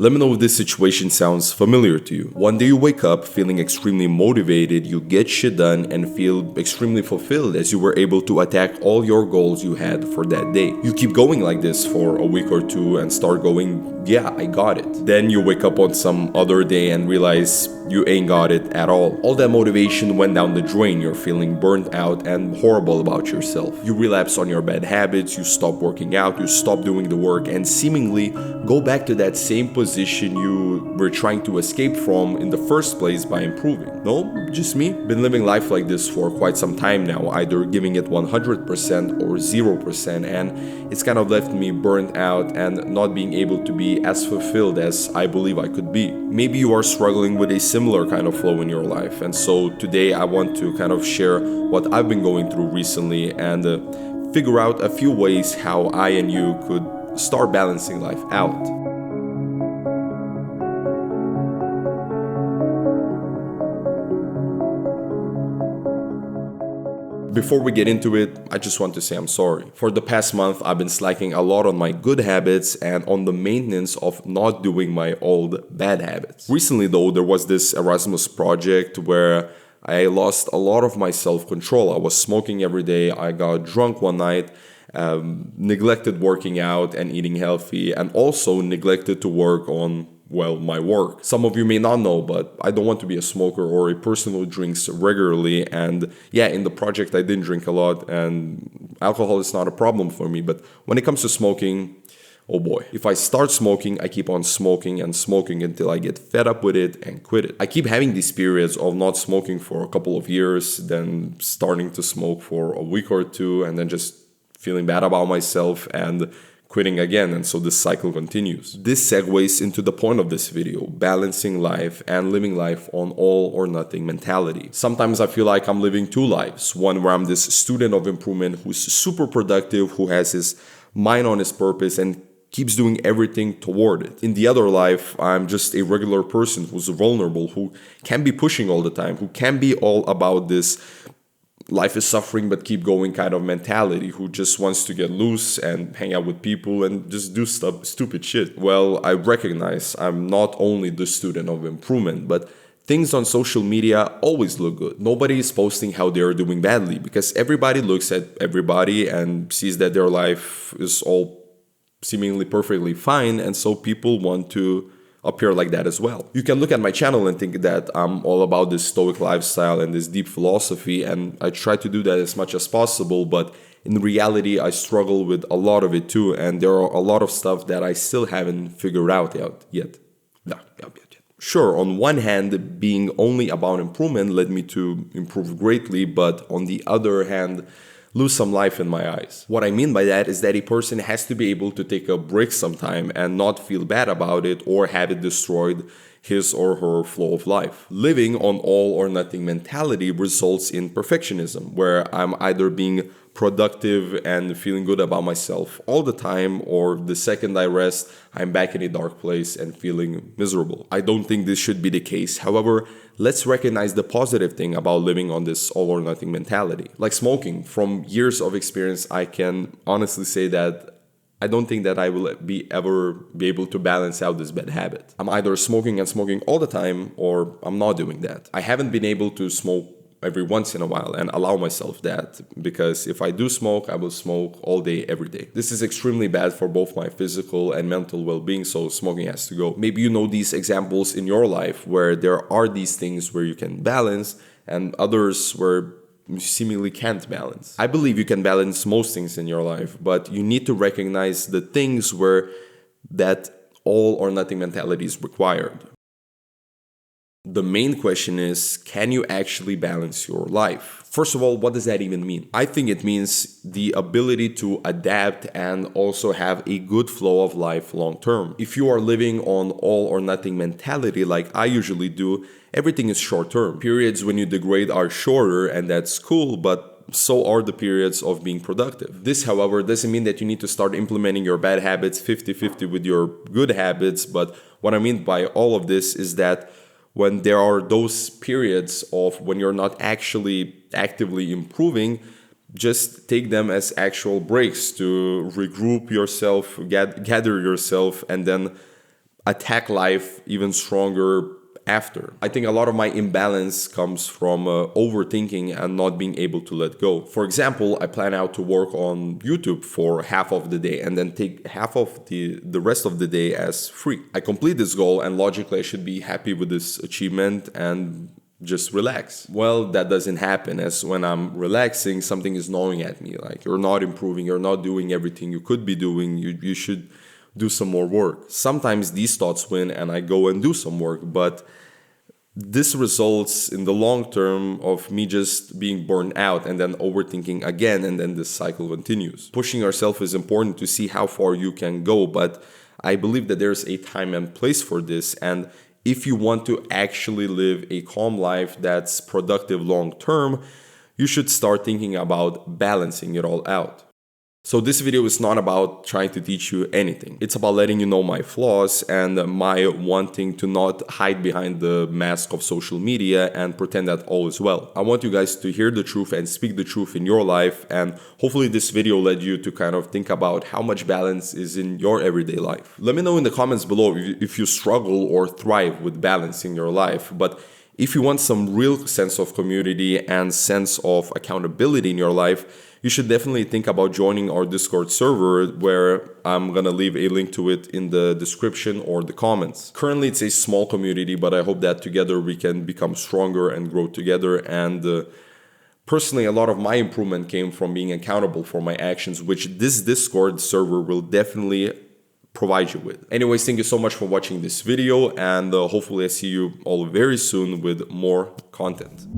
Let me know if this situation sounds familiar to you. One day you wake up feeling extremely motivated, you get shit done, and feel extremely fulfilled as you were able to attack all your goals you had for that day. You keep going like this for a week or two and start going, yeah, I got it. Then you wake up on some other day and realize you ain't got it at all. All that motivation went down the drain, you're feeling burnt out and horrible about yourself. You relapse on your bad habits, you stop working out, you stop doing the work, and seemingly go back to that same position you were trying to escape from in the first place by improving. No, just me. Been living life like this for quite some time now, either giving it 100% or 0%, and it's kind of left me burnt out and not being able to be as fulfilled as I believe I could be. Maybe you are struggling with a similar kind of flow in your life, and so today I want to kind of share what I've been going through recently and figure out a few ways how I and you could start balancing life out. Before we get into it, I just want to say I'm sorry. For the past month, I've been slacking a lot on my good habits and on the maintenance of not doing my old bad habits. Recently though, there was this Erasmus project where I lost a lot of my self-control. I was smoking every day, I got drunk one night, neglected working out and eating healthy, and also neglected to work on my work. Some of you may not know, but I don't want to be a smoker or a person who drinks regularly. And yeah, in the project, I didn't drink a lot, and alcohol is not a problem for me. But when it comes to smoking, oh boy. If I start smoking, I keep on smoking and smoking until I get fed up with it and quit it. I keep having these periods of not smoking for a couple of years, then starting to smoke for a week or two, and then just feeling bad about myself and quitting again, and so this cycle continues. This segues into the point of this video, balancing life and living life on all or nothing mentality. Sometimes I feel like I'm living two lives, one where I'm this student of improvement who's super productive, who has his mind on his purpose and keeps doing everything toward it. In the other life, I'm just a regular person who's vulnerable, who can be pushing all the time, who can be all about this life is suffering but keep going kind of mentality, who just wants to get loose and hang out with people and just do stupid shit. Well, I recognize I'm not only the student of improvement, but things on social media always look good. Nobody is posting how they're doing badly because everybody looks at everybody and sees that their life is all seemingly perfectly fine, and so people want to appear like that as well. You can look at my channel and think that I'm all about this stoic lifestyle and this deep philosophy, and I try to do that as much as possible, but in reality I struggle with a lot of it too, and there are a lot of stuff that I still haven't figured out yet. Sure, on one hand, being only about improvement led me to improve greatly, but on the other hand, lose some life in my eyes. What I mean by that is that a person has to be able to take a break sometime and not feel bad about it or have it destroyed his or her flow of life. Living on all or nothing mentality results in perfectionism, where I'm either being productive and feeling good about myself all the time, or the second I rest, I'm back in a dark place and feeling miserable. I don't think this should be the case. However, let's recognize the positive thing about living on this all or nothing mentality. Like smoking, from years of experience, I can honestly say that I don't think that I will ever be able to balance out this bad habit. I'm either smoking and smoking all the time, or I'm not doing that. I haven't been able to smoke every once in a while and allow myself that, because if I do smoke, I will smoke all day, every day. This is extremely bad for both my physical and mental well-being, so smoking has to go. Maybe you know these examples in your life where there are these things where you can balance and others where you seemingly can't balance. I believe you can balance most things in your life, but you need to recognize the things where that all or nothing mentality is required. The main question is, can you actually balance your life? First of all, what does that even mean? I think it means the ability to adapt and also have a good flow of life long term. If you are living on all or nothing mentality like I usually do, everything is short term. Periods when you degrade are shorter, and that's cool, but so are the periods of being productive. This, however, doesn't mean that you need to start implementing your bad habits 50-50 with your good habits, but what I mean by all of this is that when there are those periods of when you're not actually actively improving, just take them as actual breaks to regroup yourself, gather yourself, and then attack life even stronger after. I think a lot of my imbalance comes from overthinking and not being able to let go. For example, I plan out to work on YouTube for half of the day and then take half of the rest of the day as free. I complete this goal and logically I should be happy with this achievement and just relax. Well, that doesn't happen, as when I'm relaxing, something is gnawing at me. Like, you're not improving, you're not doing everything you could be doing, you should do some more work. Sometimes these thoughts win and I go and do some work, but this results in the long term of me just being burned out and then overthinking again, and then this cycle continues. Pushing yourself is important to see how far you can go, but I believe that there's a time and place for this, and if you want to actually live a calm life that's productive long term, you should start thinking about balancing it all out. So this video is not about trying to teach you anything. It's about letting you know my flaws and my wanting to not hide behind the mask of social media and pretend that all is well. I want you guys to hear the truth and speak the truth in your life, and hopefully this video led you to kind of think about how much balance is in your everyday life. Let me know in the comments below if you struggle or thrive with balance in your life. But if you want some real sense of community and sense of accountability in your life, you should definitely think about joining our Discord server, where I'm gonna leave a link to it in the description or the comments. Currently, it's a small community, but I hope that together we can become stronger and grow together. And personally, a lot of my improvement came from being accountable for my actions, which this Discord server will definitely provide you with. Anyways, thank you so much for watching this video, and hopefully I see you all very soon with more content.